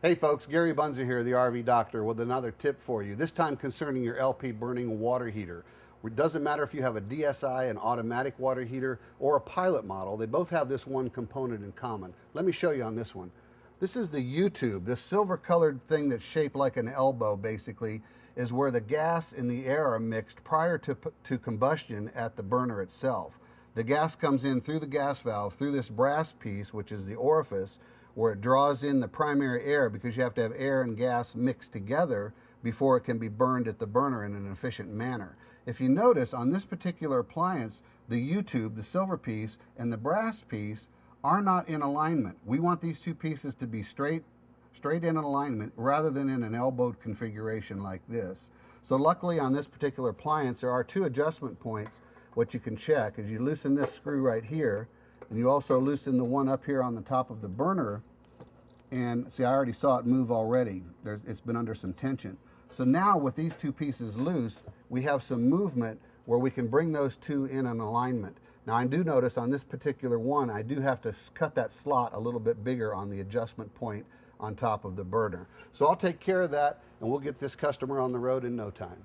Hey folks, Gary Bunzer here, the RV Doctor, with another tip for you, this time concerning your LP burning water heater. It doesn't matter if you have a DSI, an automatic water heater, or a pilot model, they both have this one component in common. Let me show you on this one. This is the U-tube. This silver colored thing that's shaped like an elbow basically is where the gas and the air are mixed prior to combustion at the burner itself. The gas comes in through the gas valve, through this brass piece, which is the orifice, where it draws in the primary air because you have to have air and gas mixed together before it can be burned at the burner in an efficient manner. If you notice on this particular appliance, the U-tube, the silver piece, and the brass piece are not in alignment. We want these two pieces to be straight in alignment rather than in an elbowed configuration like this. So luckily on this particular appliance there are two adjustment points. What you can check is you loosen this screw right here, and you also loosen the one up here on the top of the burner, and see, I already saw it move already. It's been under some tension. So now with these two pieces loose, we have some movement where we can bring those two in an alignment. Now I do notice on this particular one, I do have to cut that slot a little bit bigger on the adjustment point on top of the burner. So I'll take care of that, and we'll get this customer on the road in no time.